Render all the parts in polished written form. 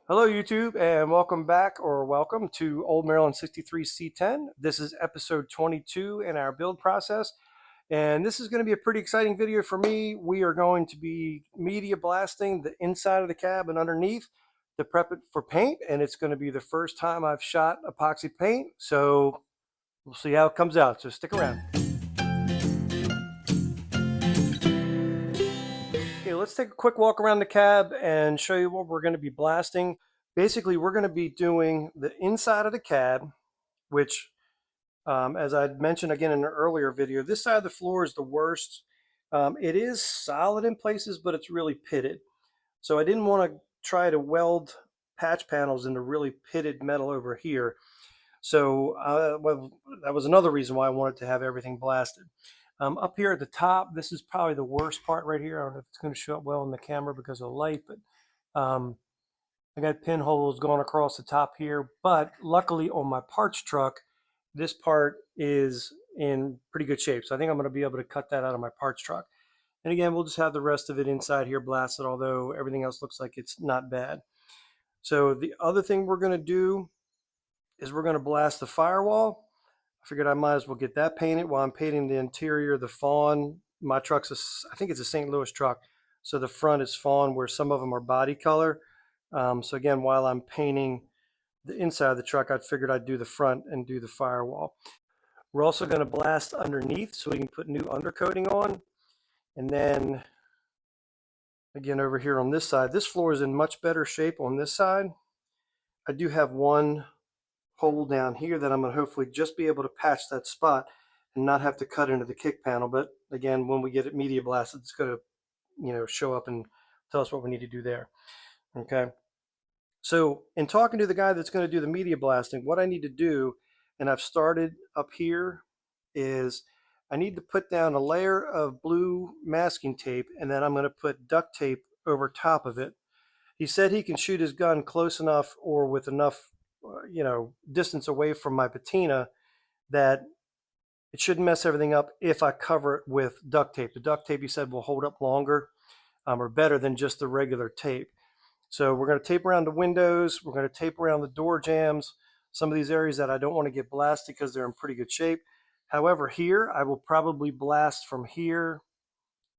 Hello, YouTube, and welcome back or welcome to Old Maryland 63 C10. This is episode 22 in our build process, and this is going to be a pretty exciting video for me. We are going to be media blasting the inside of the cab and underneath to prep it for paint, and it's going to be the first time I've shot epoxy paint, so we'll see how it comes out, so stick around. Okay, let's take a quick walk around the cab and show you what we're going to be blasting. Basically, we're going to be doing the inside of the cab, which, as I mentioned again in an earlier video, this side of the floor is the worst. It is solid in places, but it's really pitted. So I didn't want to try to weld patch panels into really pitted metal over here. So well, that was another reason why I wanted to have everything blasted. Up here at the top, this is probably the worst part right here. I don't know if it's going to show up well in the camera because of the light, but I got pinholes going across the top here. But luckily on my parts truck, this part is in pretty good shape. So I think I'm going to be able to cut that out of my parts truck. And again, we'll just have the rest of it inside here blasted, although everything else looks like it's not bad. So the other thing we're going to do is we're going to blast the firewall. I figured I might as well get that painted while I'm painting the interior, the fawn. My truck's, I think it's a St. Louis truck. So the front is fawn where some of them are body color. So again, while I'm painting the inside of the truck, I figured I'd do the front and do the firewall. We're also going to blast underneath so we can put new undercoating on. And then again, over here on this side, this floor is in much better shape on this side. I do have one hole down here that I'm going to hopefully just be able to patch that spot and not have to cut into the kick panel. But again, when we get it media blasted, it's going to, show up and tell us what we need to do there. Okay. So in talking to the guy that's going to do the media blasting, what I need to do, and I've started up here, is I need to put down a layer of blue masking tape, and then I'm going to put duct tape over top of it. He said he can shoot his gun close enough or with enough distance away from my patina that it shouldn't mess everything up if I cover it with duct tape. The duct tape, he said, will hold up longer or better than just the regular tape. So we're going to tape around the windows. We're going to tape around the door jambs, some of these areas that I don't want to get blasted because they're in pretty good shape. However, here I will probably blast from here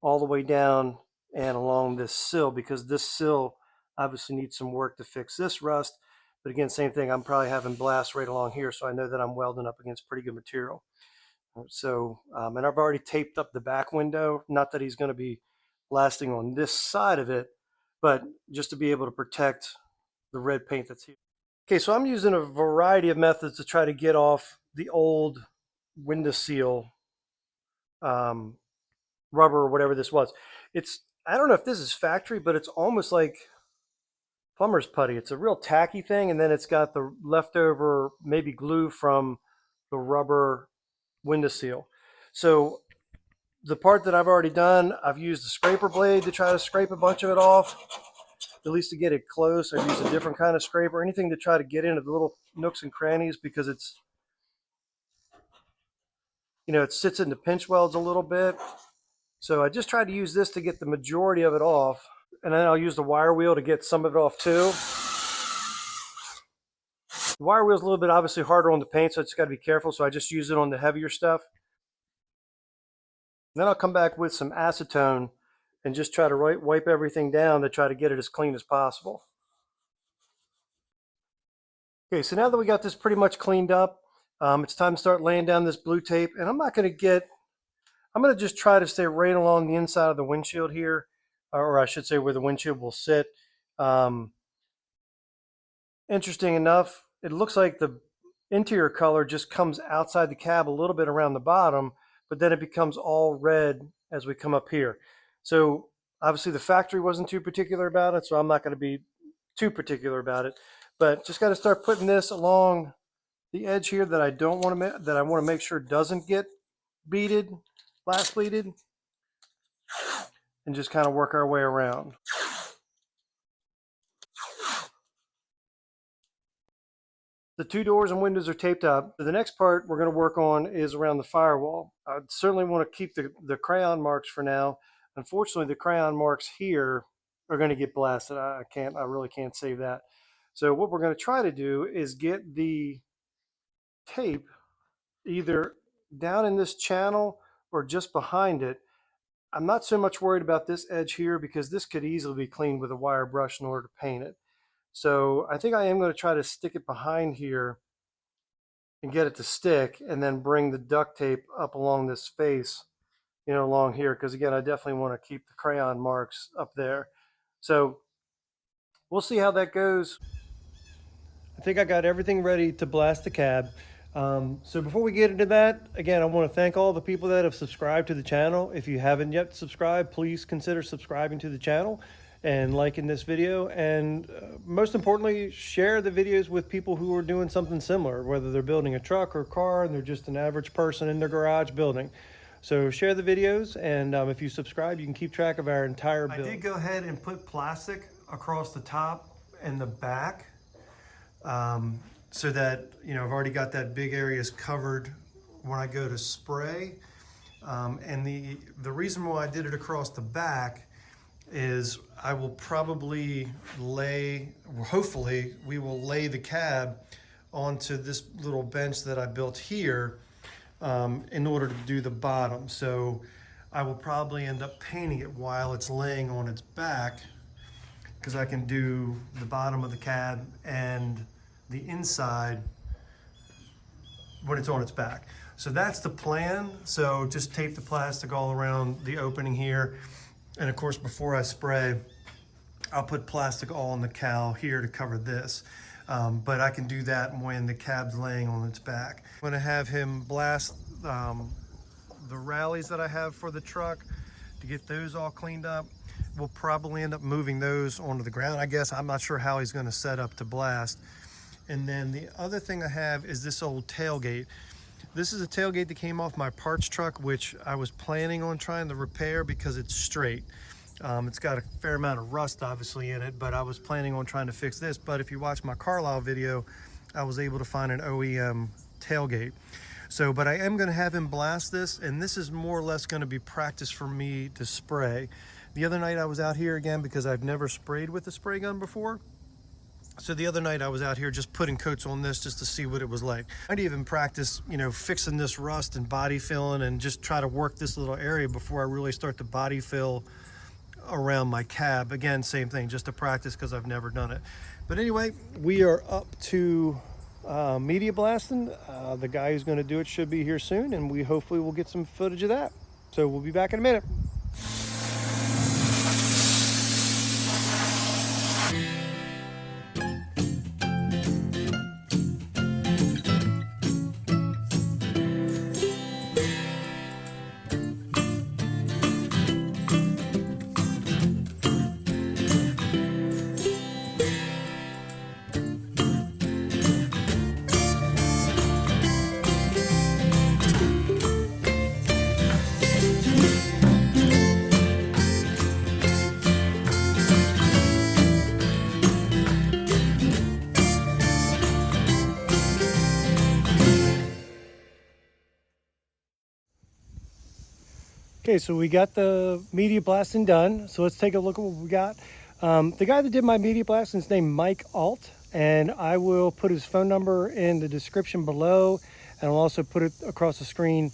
all the way down and along this sill, because this sill obviously needs some work to fix this rust. But again, same thing, I'm probably having blasts right along here, so I know that I'm welding up against pretty good material. So, and I've already taped up the back window. Not that he's going to be blasting on this side of it, but just to be able to protect the red paint that's here. Okay, so I'm using a variety of methods to try to get off the old window seal rubber or whatever this was. I don't know if this is factory, but it's almost like plumber's putty. It's a real tacky thing, and then it's got the leftover maybe glue from the rubber window seal. So the part that I've already done, I've used a scraper blade to try to scrape a bunch of it off, at least to get it close. I've used a different kind of scraper, anything to try to get into the little nooks and crannies, because it's, it sits into pinch welds a little bit. So I just tried to use this to get the majority of it off. And then I'll use the wire wheel to get some of it off too. The wire wheel is a little bit obviously harder on the paint, so I just got to be careful. So I just use it on the heavier stuff. Then I'll come back with some acetone and just try to wipe everything down to try to get it as clean as possible. Okay, so now that we got this pretty much cleaned up, it's time to start laying down this blue tape. And I'm going to just try to stay right along the inside of the windshield here, or I should say where the windshield will sit. Interesting enough, it looks like the interior color just comes outside the cab a little bit around the bottom, but then it becomes all red as we come up here. So obviously the factory wasn't too particular about it, so I'm not going to be too particular about it. But just got to start putting this along the edge here that I want to make sure doesn't get beaded, blast bleeded, and just kind of work our way around. The two doors and windows are taped up. The next part we're going to work on is around the firewall. I certainly want to keep the crayon marks for now. Unfortunately, the crayon marks here are going to get blasted. I really can't save that. So what we're going to try to do is get the tape either down in this channel or just behind it. I'm not so much worried about this edge here because this could easily be cleaned with a wire brush in order to paint it. So I think I am going to try to stick it behind here and get it to stick, and then bring the duct tape up along this face, you know, along here, because again, I definitely want to keep the crayon marks up there. So we'll see how that goes. I think I got everything ready to blast the cab. So before we get into that, again, I want to thank all the people that have subscribed to the channel. If you haven't yet subscribed, please consider subscribing to the channel and liking this video. And most importantly, share the videos with people who are doing something similar, whether they're building a truck or a car and they're just an average person in their garage building. So share the videos, and if you subscribe, you can keep track of our entire build. I did go ahead and put plastic across the top and the back, so that, you know, I've already got that big areas covered when I go to spray. And the reason why I did it across the back is I will probably hopefully we will lay the cab onto this little bench that I built here in order to do the bottom. So I will probably end up painting it while it's laying on its back, because I can do the bottom of the cab and the inside when it's on its back. So that's the plan. So just tape the plastic all around the opening here. And of course, before I spray, I'll put plastic all on the cowl here to cover this. But I can do that when the cab's laying on its back. I'm gonna have him blast the rallies that I have for the truck to get those all cleaned up. We'll probably end up moving those onto the ground, I guess. I'm not sure how he's gonna set up to blast. And then the other thing I have is this old tailgate. This is a tailgate that came off my parts truck, which I was planning on trying to repair because it's straight. It's got a fair amount of rust obviously in it, but I was planning on trying to fix this. But if you watch my Carlisle video, I was able to find an OEM tailgate. So, but I am gonna have him blast this, and this is more or less gonna be practice for me to spray. The other night I was out here again because I've never sprayed with a spray gun before. So the other night I was out here just putting coats on this just to see what it was like. I'd even practice, you know, fixing this rust and body filling, and just try to work this little area before I really start to body fill around my cab. Again, same thing, just to practice because I've never done it. But anyway, we are up to media blasting. The guy who's going to do it should be here soon, and we hopefully will get some footage of that. So we'll be back in a minute. Okay, so we got the media blasting done. So let's take a look at what we got. The guy that did my media blasting is named Mike Ault, and I will put his phone number in the description below, and I'll also put it across the screen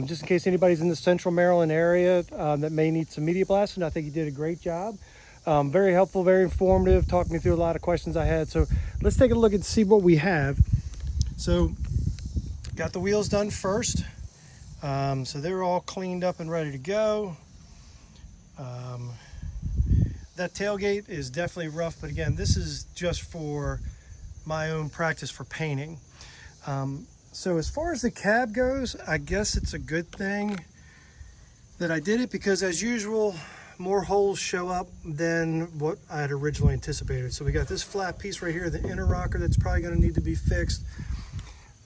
just in case anybody's in the central Maryland area that may need some media blasting. I think he did a great job. Very helpful, very informative, talked me through a lot of questions I had. So let's take a look and see what we have. So got the wheels done first. So they're all cleaned up and ready to go. That tailgate is definitely rough, but again, this is just for my own practice for painting. So as far as the cab goes, I guess it's a good thing that I did it, because as usual, more holes show up than what I had originally anticipated. So we got this flat piece right here, the inner rocker, that's probably going to need to be fixed.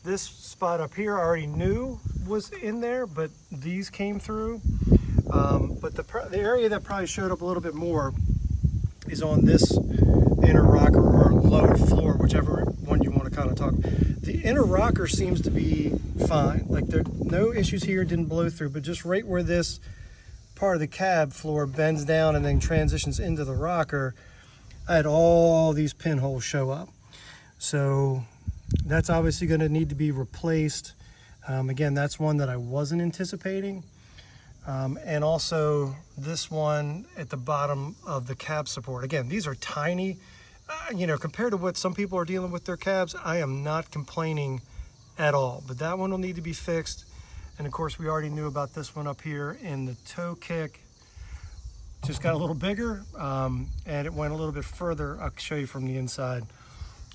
This spot up here I already knew was in there, but these came through. But the area that probably showed up a little bit more is on this inner rocker or lower floor, whichever one you want to kind of talk. The inner rocker seems to be fine. Like there no issues here, didn't blow through, but just right where this part of the cab floor bends down and then transitions into the rocker, I had all these pinholes show up. So that's obviously going to need to be replaced. Again, that's one that I wasn't anticipating. And also this one at the bottom of the cab support. Again, these are tiny, you know, compared to what some people are dealing with their cabs. I am not complaining at all, but that one will need to be fixed. And of course, we already knew about this one up here in the toe kick. Just got a little bigger, and it went a little bit further. I'll show you from the inside.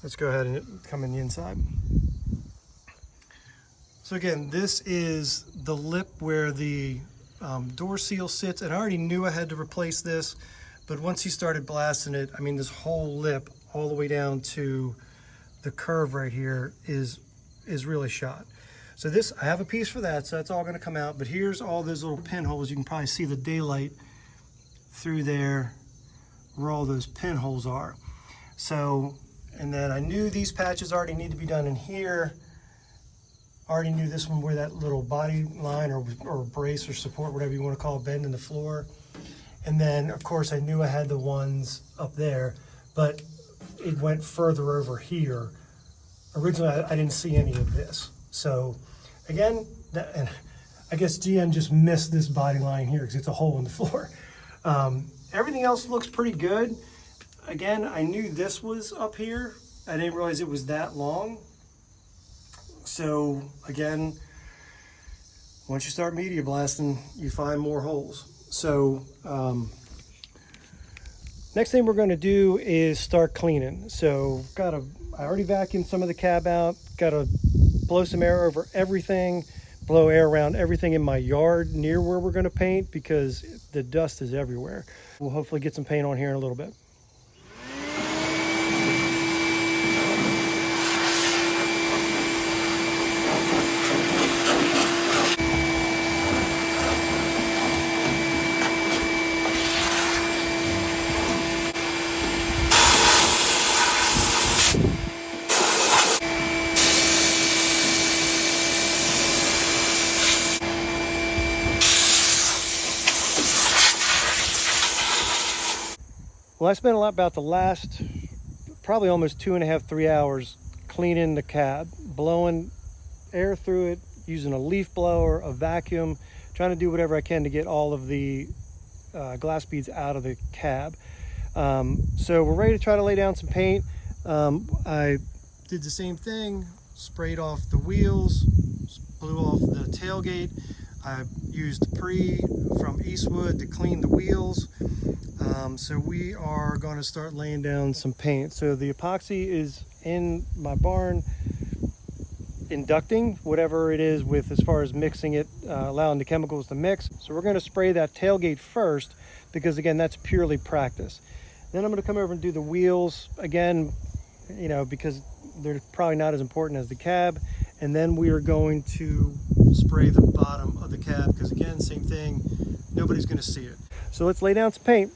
Let's go ahead and come in the inside. So again, this is the lip where the door seal sits, and I already knew I had to replace this, but once he started blasting it, I mean, this whole lip all the way down to the curve right here is really shot. So this, I have a piece for that, so that's all going to come out. But here's all those little pinholes. You can probably see the daylight through there where all those pinholes are. So, and then I knew these patches already need to be done in here. Already knew this one where that little body line or brace or support, whatever you want to call it, bend in the floor. And then of course I knew I had the ones up there, but it went further over here. Originally I didn't see any of this. So again, and I guess GM just missed this body line here because it's a hole in the floor. Everything else looks pretty good. Again, I knew this was up here. I didn't realize it was that long. So again, once you start media blasting, you find more holes. So next thing we're going to do is start cleaning. So I already vacuumed some of the cab out, got to blow some air over everything, blow air around everything in my yard near where we're going to paint because the dust is everywhere. We'll hopefully get some paint on here in a little bit. Well, I spent about the last probably almost 2.5, 3 hours cleaning the cab, blowing air through it, using a leaf blower, a vacuum, trying to do whatever I can to get all of the glass beads out of the cab. So we're ready to try to lay down some paint. I did the same thing, sprayed off the wheels, blew off the tailgate. I used Pre from Eastwood to clean the wheels. So we are going to start laying down some paint. So the epoxy is in my barn, inducting whatever it is with as far as mixing it, allowing the chemicals to mix. So we're going to spray that tailgate first because again, that's purely practice. Then I'm going to come over and do the wheels again, you know, because they're probably not as important as the cab. And then we are going to spray the bottom of the cab because again, same thing, nobody's going to see it. So let's lay down some paint.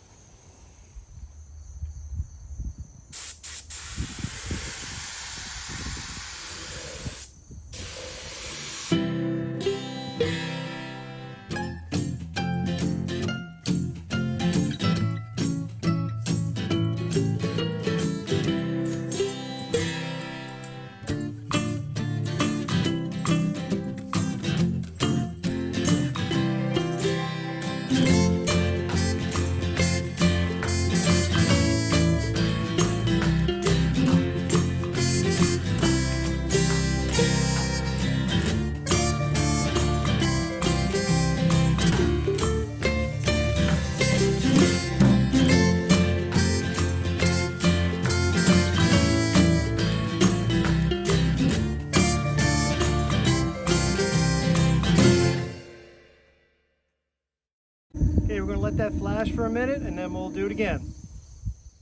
Okay, we're going to let that flash for a minute and then we'll do it again.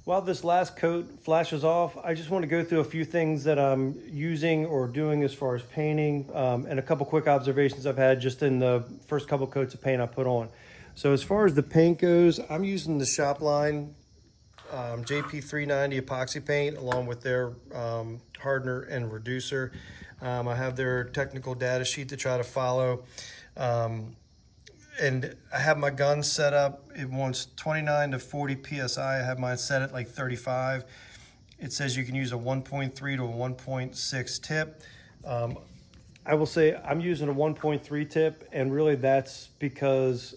While this last coat flashes off, I just want to go through a few things that I'm using or doing as far as painting, and a couple quick observations I've had just in the first couple coats of paint I put on. So as far as the paint goes, I'm using the Shopline JP390 epoxy paint along with their hardener and reducer. I have their technical data sheet to try to follow. and I have my gun set up. It wants 29 to 40 PSI. I have mine set at like 35. It says you can use a 1.3 to a 1.6 tip. I will say I'm using a 1.3 tip, and really that's because,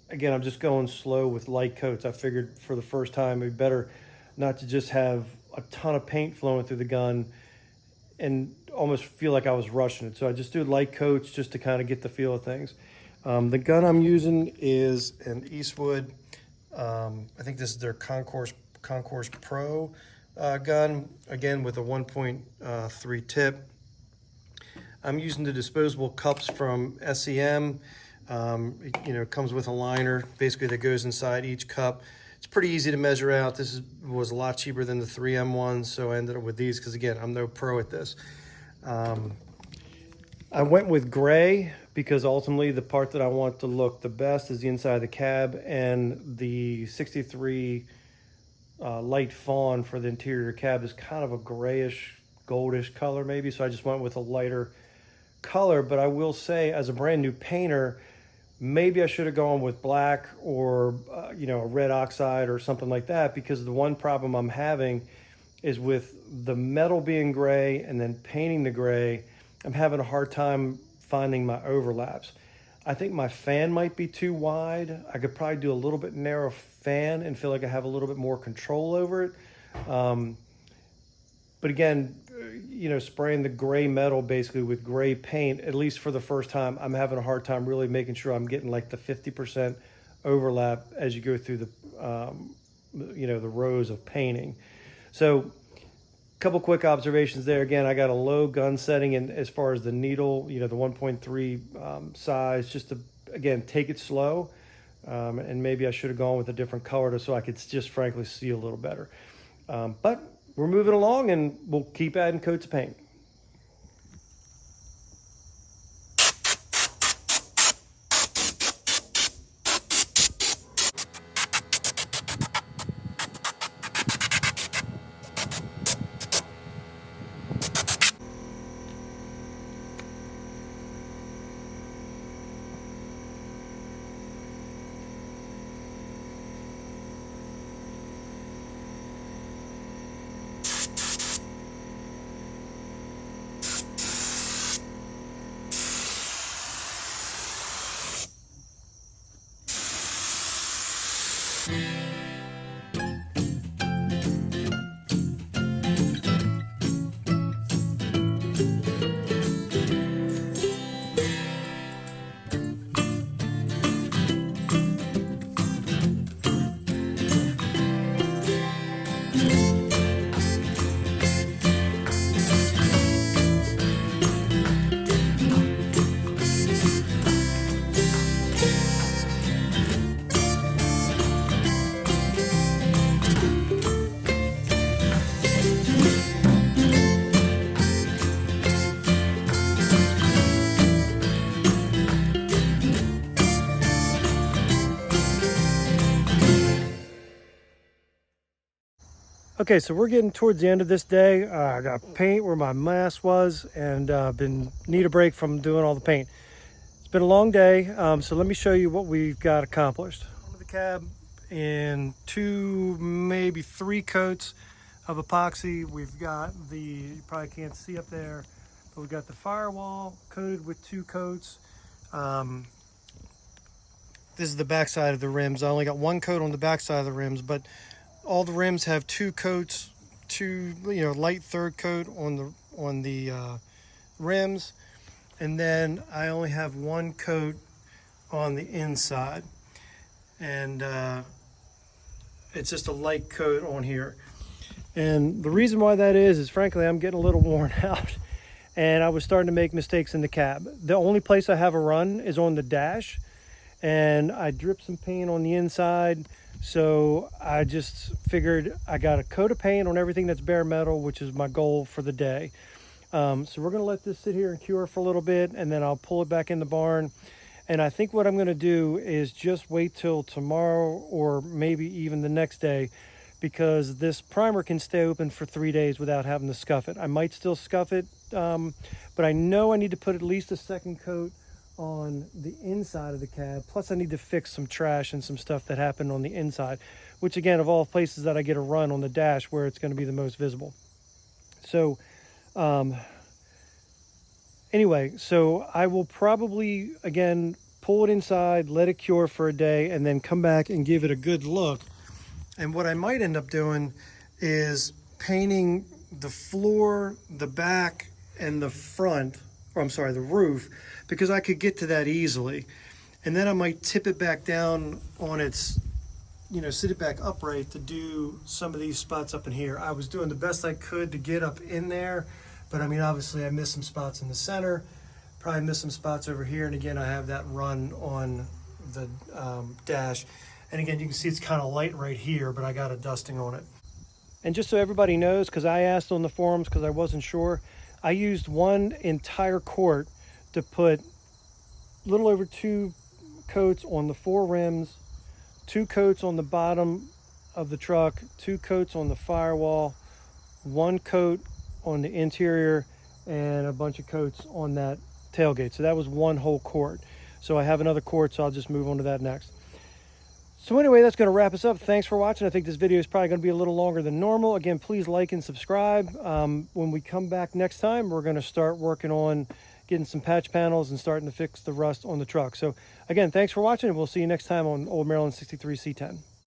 again, I'm just going slow with light coats. I figured for the first time it'd be better not to just have a ton of paint flowing through the gun and almost feel like I was rushing it. So I just do light coats just to kind of get the feel of things. The gun I'm using is an Eastwood. I think this is their Concourse Pro gun, again with a 1.3 tip. I'm using the disposable cups from SEM. It comes with a liner basically that goes inside each cup. It's pretty easy to measure out. This was a lot cheaper than the 3M ones, so I ended up with these because, again, I'm no pro at this. I went with gray because ultimately the part that I want to look the best is the inside of the cab, and the 63 light fawn for the interior cab is kind of a grayish, goldish color maybe, so I just went with a lighter color. But I will say, as a brand new painter, maybe I should have gone with black or a red oxide or something like that, because the one problem I'm having is with the metal being gray and then painting the gray, I'm having a hard time finding my overlaps. I think my fan might be too wide. I could probably do a little bit narrow fan and feel like I have a little bit more control over it. But again, spraying the gray metal basically with gray paint, at least for the first time, I'm having a hard time really making sure I'm getting like the 50% overlap as you go through the rows of painting. So a couple quick observations there. Again, I got a low gun setting, and as far as the needle, the 1.3 size, just to, again, take it slow. And maybe I should have gone with a different color so I could just frankly see a little better. But we're moving along, and we'll keep adding coats of paint. Okay, so we're getting towards the end of this day. I got paint where my mask was, and need a break from doing all the paint. It's been a long day, so let me show you what we've got accomplished. Under the cab in 2, maybe 3 coats of epoxy. We've got you probably can't see up there, but we've got the firewall coated with 2 coats. This is the back side of the rims. I only got 1 coat on the back side of the rims, but all the rims have 2 coats, light third coat on the rims, and then I only have 1 coat on the inside, and it's just a light coat on here. And the reason why that is frankly I'm getting a little worn out, and I was starting to make mistakes in the cab. The only place I have a run is on the dash, and I dripped some paint on the inside. So I just figured I got a coat of paint on everything that's bare metal, which is my goal for the day. So we're going to let this sit here and cure for a little bit, and then I'll pull it back in the barn. And I think what I'm going to do is just wait till tomorrow or maybe even the next day, because this primer can stay open for 3 days without having to scuff it. I might still scuff it, but I know I need to put at least a 2nd coat on the inside of the cab. Plus I need to fix some trash and some stuff that happened on the inside, which again, of all places that I get a run on the dash where it's going to be the most visible. So anyway, so I will probably, again, pull it inside, let it cure for a day, and then come back and give it a good look. And what I might end up doing is painting the floor, the back, and the front, or I'm sorry, the roof, because I could get to that easily. And then I might tip it back down on its, sit it back upright to do some of these spots up in here. I was doing the best I could to get up in there, but I mean, obviously I missed some spots in the center, probably missed some spots over here. And again, I have that run on the dash. And again, you can see it's kind of light right here, but I got a dusting on it. And just so everybody knows, because I asked on the forums because I wasn't sure, I used one entire quart to put a little over 2 coats on the 4 rims, 2 coats on the bottom of the truck, 2 coats on the firewall, 1 coat on the interior, and a bunch of coats on that tailgate. So that was 1 whole quart. So I have another quart, so I'll just move on to that next. So anyway, that's going to wrap us up. Thanks for watching. I think this video is probably going to be a little longer than normal. Again, please like and subscribe. When we come back next time, we're going to start working on getting some patch panels and starting to fix the rust on the truck. So again, thanks for watching, and we'll see you next time on Old Maryland 63 C10.